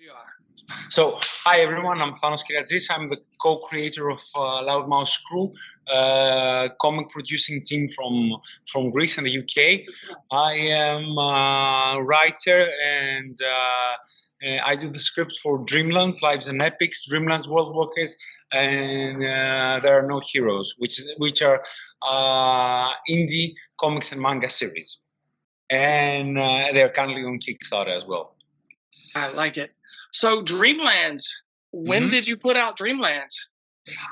You are. So, hi everyone, I'm Thanos Kyratzis. I'm the co-creator of Loudmouse Crew, comic producing team from Greece and the UK. I am a writer and I do the script for Dreamlands, Lives and Epics, Dreamlands, World Walkers, and There Are No Heroes, which are indie comics and manga series. And they're currently on Kickstarter as well. I like it. So Dreamlands, when did you put out Dreamlands?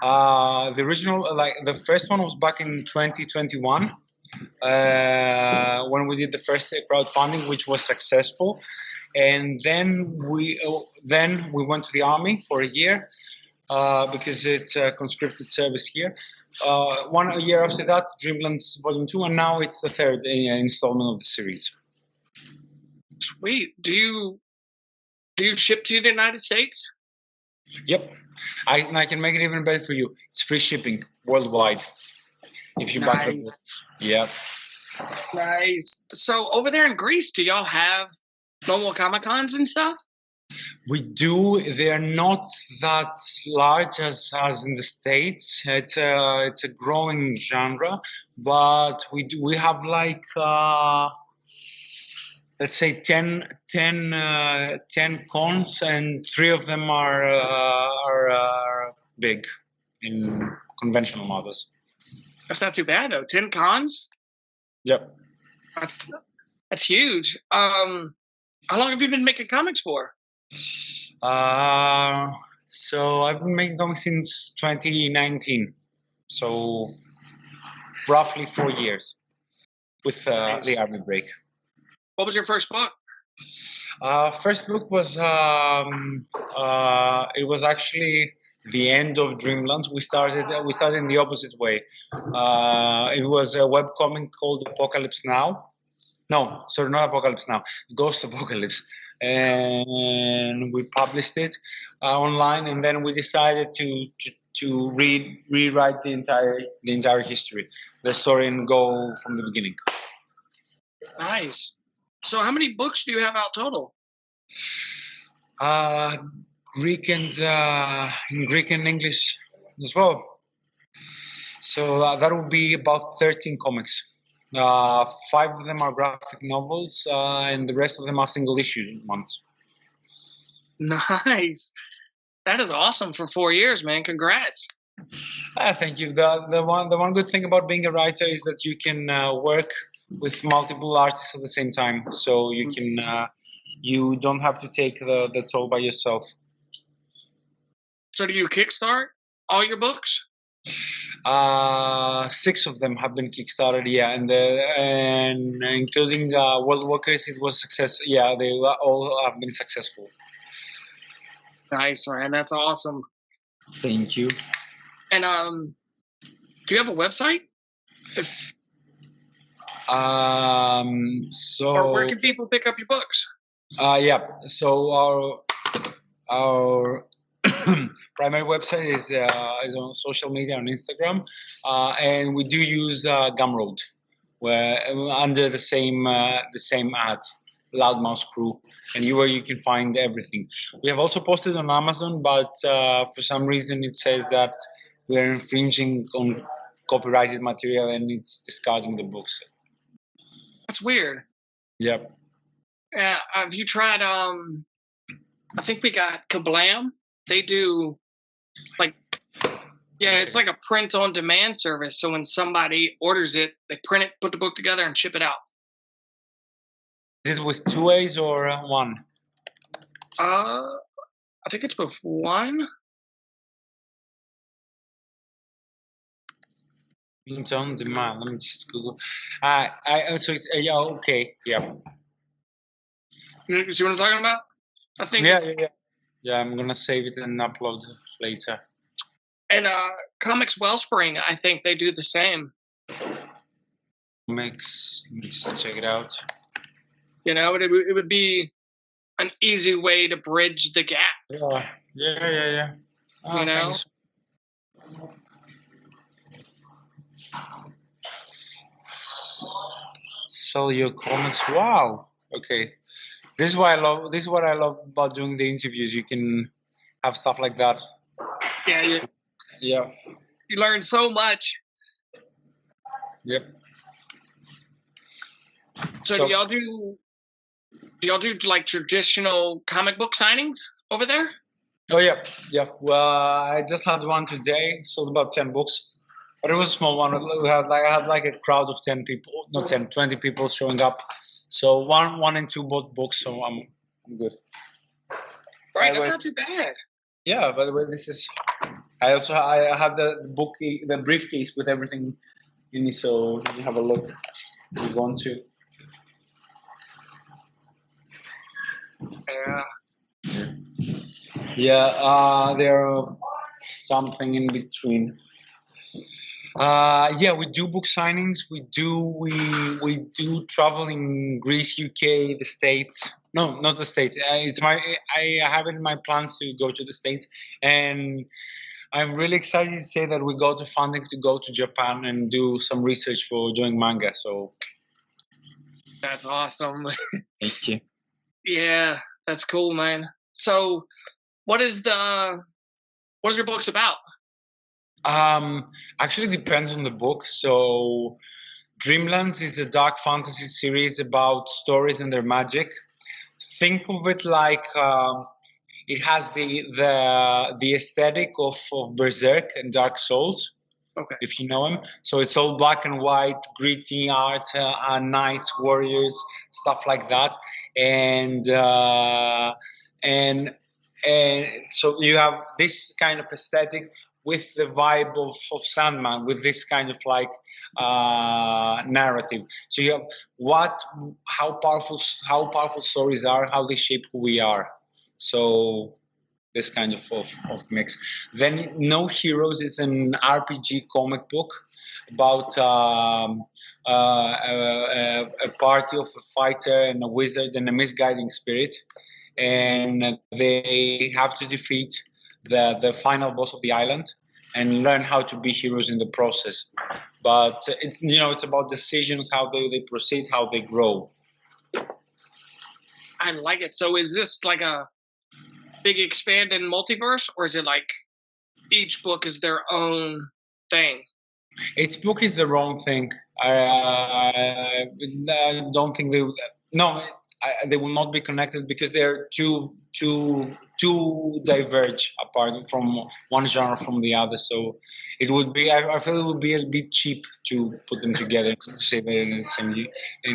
The original, the first one was back in 2021 when we did the first crowdfunding, which was successful. And then we went to the army for a year because it's a conscripted service here. 1 year after that, Dreamlands Volume 2, and now it's the third installment of the series. Sweet. Do you ship to the United States? Yep. I can make it even better for you. It's free shipping worldwide. If you back the book. Yeah. Nice. So over there in Greece, do y'all have normal Comic-Cons and stuff? We do. They are not that large as in the States. It's a growing genre, but we have like let's say 10 cons, and 3 of them are big in conventional models. That's not too bad though. 10 cons? Yep. That's huge. How long have you been making comics for? So I've been making comics since 2019. So roughly 4 years with Nice. the army break. What was your first book? First book was it was actually the end of Dreamlands. We started in the opposite way. It was a webcomic called Apocalypse Now. No, sorry, not Apocalypse Now. Ghost Apocalypse, and we published it online. And then we decided to rewrite the entire history, the story, and go from the beginning. Nice. So how many books do you have out total? Greek and English as well. So that would be about 13 comics. 5 of them are graphic novels, and the rest of them are single issue months. Nice. That is awesome for 4 years, man. Congrats. Thank you. The one good thing about being a writer is that you can work with multiple artists at the same time, so you can you don't have to take the toll by yourself. So do you kickstart all your books? 6 of them have been kickstarted, yeah, and including World Walkers, it was successful. Yeah, they all have been successful. Nice, man. That's awesome. Thank you. And do you have a website? Or where can people pick up your books? Yeah. So our primary website is on social media, on Instagram, and we do use Gumroad, where under the same ads, Loudmouse Crew, and where you can find everything. We have also posted on Amazon, but for some reason it says that we are infringing on copyrighted material and it's discarding the books. That's weird. Yep. Have you tried? I think we got Kablam. They do it's like a print-on-demand service. So when somebody orders it, they print it, put the book together, and ship it out. Is it with 2 A's or 1? I think it's with 1. Print on demand. Let me just Google. So it's yeah, okay, yeah. You see what I'm talking about? I think. Yeah, I'm gonna save it and upload later. And Comics Wellspring, I think they do the same. Let me just check it out. You know, it would be an easy way to bridge the gap. Yeah. You know. Thanks. Sell your comics. Wow. Okay. This is why I love. This is what I love about doing the interviews. You can have stuff like that. Yeah, Yeah. you learn so much. Yep. So do y'all do like traditional comic book signings over there? Oh yeah, yeah. Well, I just had one today. Sold about 10 books, but it was a small one. I had like a crowd of 10 people, not 10, 20 people showing up. So one and two bought books. So I'm good. Right, that's not too bad. Yeah. By the way, this is. I had the book, the briefcase with everything in it. So you have a look if you want to. Yeah. Yeah, there are something in between. Yeah, we do book signings. We do travel in Greece, UK, the States. No, not the States. I have it in my plans to go to the States, and I'm really excited to say that we got the funding to go to Japan and do some research for doing manga. So That's awesome. thank you. Yeah, that's cool, man. So what is your books about? Actually depends on the book. So Dreamlands is a dark fantasy series about stories and their magic. Think of it like it has the aesthetic of Berserk and Dark Souls, Okay. if you know him. So it's all black and white, gritty art, knights, warriors, stuff like that, and so you have this kind of aesthetic with the vibe of Sandman, with this kind of like narrative. So you have how powerful stories are, how they shape who we are. So this kind of mix. Then No Heroes is an RPG comic book about a party of a fighter and a wizard and a misguiding spirit, and they have to defeat the final boss of the island and learn how to be heroes in the process. But it's about decisions, how they proceed, how they grow. I like it. So is this like a big expanded multiverse, or is it like each book is their own thing? Each book is their own thing. I don't think they. No, they will not be connected because they're too diverge apart from one genre from the other. So it would be. I feel it would be a bit cheap to put them together to say they're in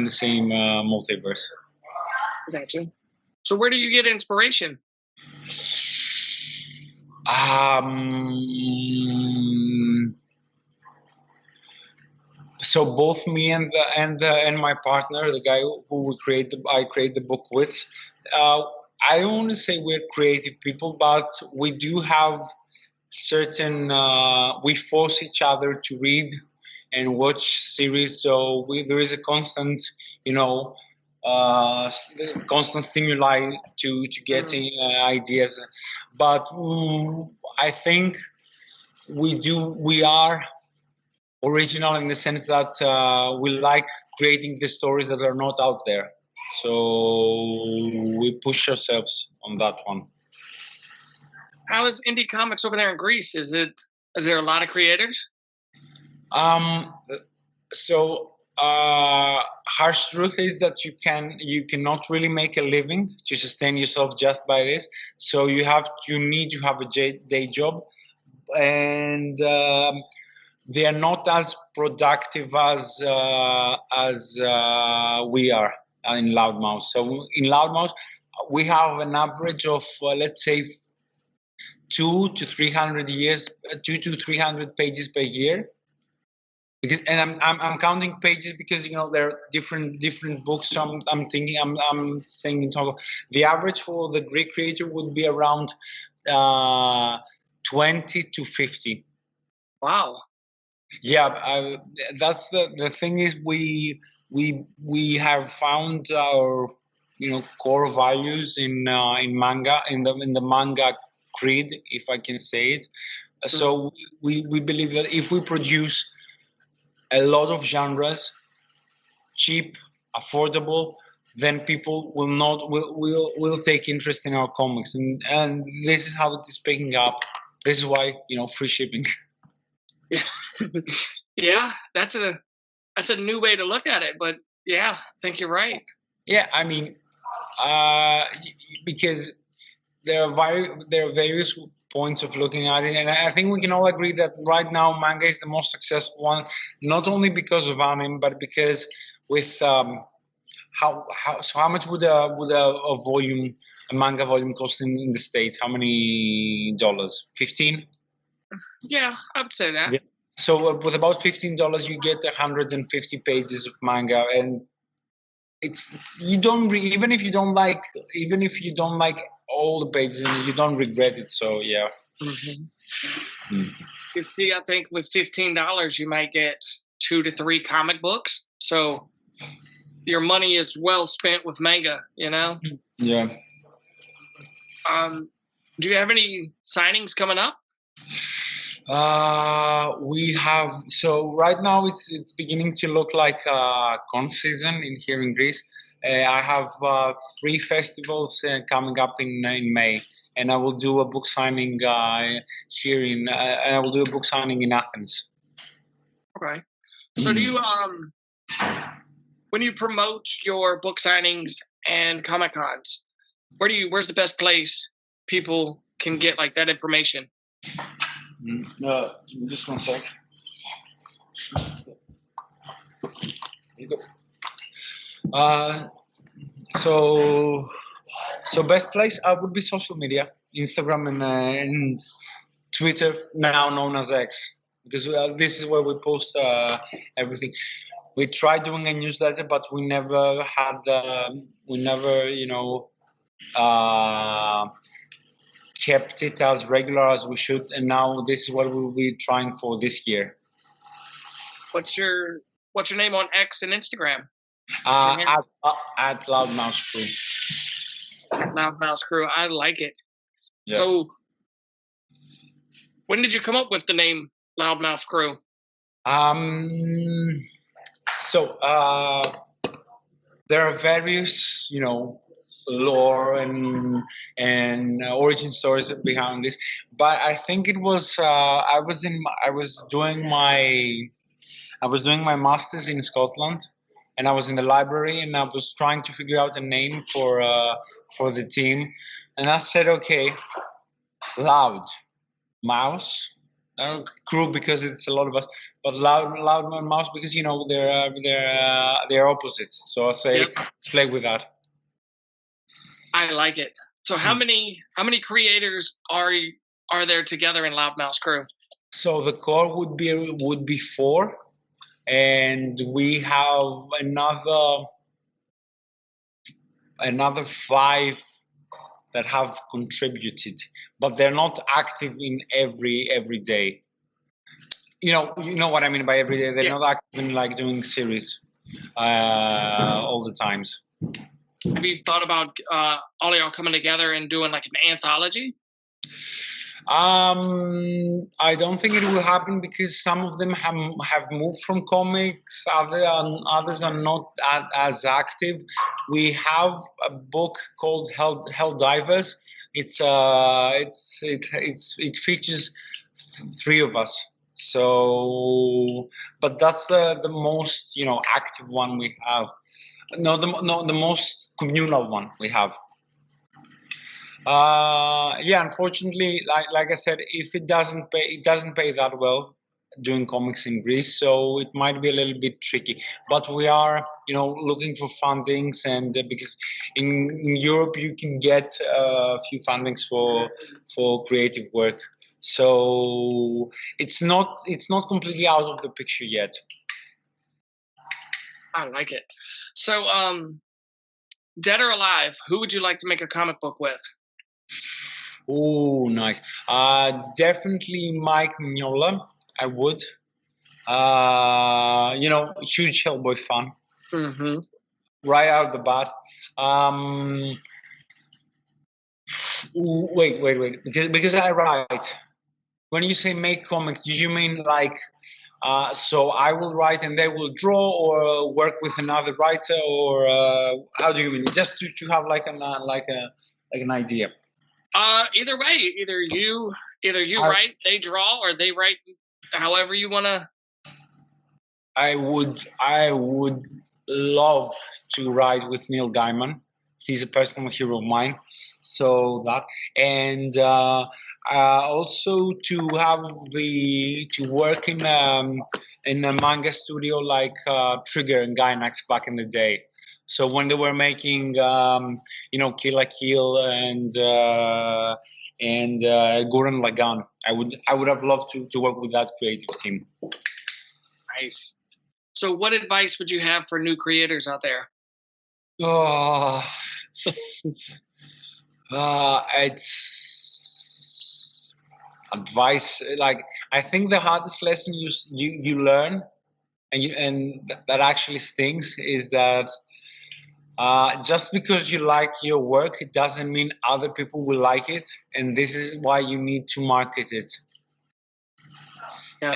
the same multiverse. Gotcha. So where do you get inspiration? So both me and my partner, the guy who I create the book with, I don't want to say we're creative people, but we do have certain. We force each other to read and watch series, so there is a constant, constant stimuli to getting ideas. But I think we are original in the sense that we like creating the stories that are not out there. So we push ourselves on that one. How is indie comics over there in Greece? Is there a lot of creators? So harsh truth is that you cannot really make a living to sustain yourself just by this. So you need to have a day job, and they are not as productive as we are in Loudmouth. So in Loudmouth, we have an average of let's say 200 to 300 pages per year. Because, and I'm counting pages because there are different books. So I'm thinking I'm saying in total, the average for the Greek creator would be around 20 to 50. Wow. Yeah, that's the thing is we have found our core values in manga, in the manga creed, if I can say it. So we believe that if we produce a lot of genres, cheap, affordable, then people will take interest in our comics, and this is how it is picking up. This is why, free shipping. Yeah, yeah, that's a new way to look at it, but yeah, I think you're right. Yeah, I mean, because there are various points of looking at it, and I think we can all agree that right now manga is the most successful one, not only because of anime, but because with how much would a manga volume cost in the States? How many dollars? 15? Yeah, I would say that. Yeah. So with about $15, you get 150 pages of manga, and you don't even if you don't like all the pages, and you don't regret it. So yeah. You see, I think with $15, you might get 2 to 3 comic books. So your money is well spent with manga, Yeah. Do you have any signings coming up? We have, so right now it's beginning to look like con season here in Greece. I have 3 festivals coming up in May, and I will do a book signing here and I will do a book signing in Athens. Okay. So do you when you promote your book signings and Comic Cons, where's the best place people can get like that information? Just one sec. You go. So best place would be social media, Instagram and Twitter, now known as X, because this is where we post everything. We tried doing a newsletter, but we never kept it as regular as we should, and now this is what we'll be trying for this year. What's your name on X and Instagram? At Loudmouse Crew. Loudmouse Crew, I like it. Yeah. So, when did you come up with the name Loudmouse Crew? So there are various, lore and origin stories behind this, but I think it was I was doing my master's in Scotland, and I was in the library, and I was trying to figure out a name for the team, and I said, okay, Loud Mouse. Crew because it's a lot of us, but loud mouse because they're opposite. So I'll say let's play with that. I like it. So how many creators are there together in Loudmouse Crew? So the core would be 4, and we have another 5 that have contributed, but they're not active in every day. You know what I mean by every day. They're not active in like doing series all the times. Have you thought about all of y'all coming together and doing like an anthology? I don't think it will happen because some of them have moved from comics. Others are not as active. We have a book called Hell Divers. It features 3 of us. So, but that's the most active one we have. No, the most communal one we have. Unfortunately, like I said, if it doesn't pay that well doing comics in Greece, so it might be a little bit tricky. But we are, looking for fundings, and because in Europe you can get a few fundings for creative work. So it's not completely out of the picture yet. I like it. So, dead or alive, who would you like to make a comic book with? Oh, nice. Definitely Mike Mignola. I would. Huge Hellboy fan. Mm-hmm. Right out of the bat. Wait. Because I write. When you say make comics, do you mean like So I will write and they will draw, or work with another writer, or how do you mean? Just to have like an idea. Either way, either you write, they draw, or they write. However you want to. I would love to write with Neil Gaiman. He's a personal hero of mine. So that, and also to work in a manga studio like Trigger and Gainax back in the day. So when they were making Kill la Kill and Gurren Lagann, I would have loved to work with that creative team. Nice. So what advice would you have for new creators out there? It's advice. Like, I think the hardest lesson you learn, and that actually stings, is that just because you like your work, it doesn't mean other people will like it, and this is why you need to market it. Yeah.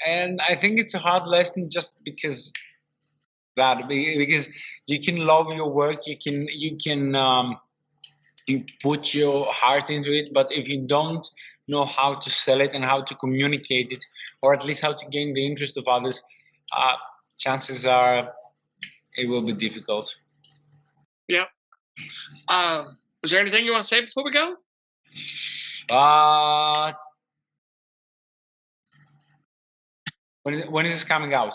And I think it's a hard lesson just because you can love your work, you put your heart into it, but if you don't know how to sell it and how to communicate it, or at least how to gain the interest of others, chances are it will be difficult. Yeah. Is there anything you want to say before we go? When is this coming out?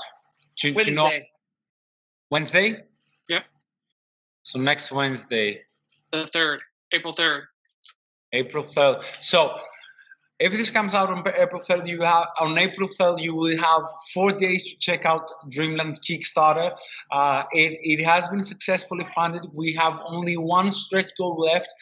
Wednesday. Wednesday? Yep. So next Wednesday. The 3rd, April 3rd. April 3rd. So if this comes out on April 3rd, you will have 4 days to check out Dreamlands Kickstarter. It has been successfully funded. We have only one stretch goal left.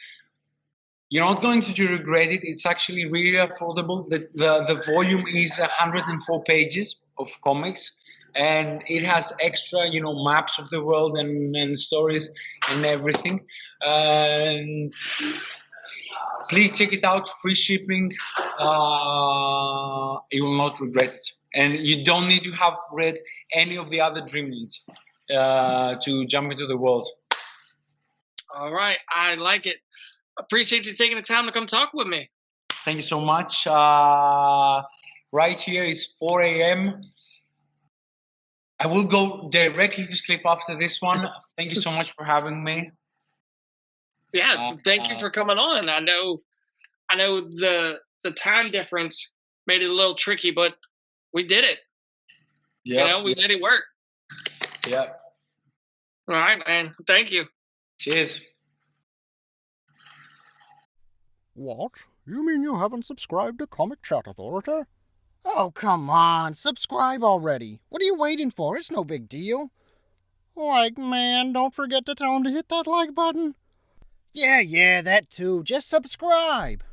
You're not going to regret it. It's actually really affordable. The volume is 104 pages of comics, and it has extra, maps of the world and stories and everything. And please check it out. Free shipping. You will not regret it. And you don't need to have read any of the other Dreamlands to jump into the world. All right, I like it. Appreciate you taking the time to come talk with me. Thank you so much. Right here is 4 a.m. I will go directly to sleep after this one. Thank you so much for having me. Yeah, thank you for coming on. I know the time difference made it a little tricky, but we did it. Yeah, we made it work. Yeah. All right, man. Thank you. Cheers. What? You mean you haven't subscribed to Comicchatauthority? Oh, come on. Subscribe already. What are you waiting for? It's no big deal. Like, man, don't forget to tell him to hit that like button. Yeah, that too. Just subscribe.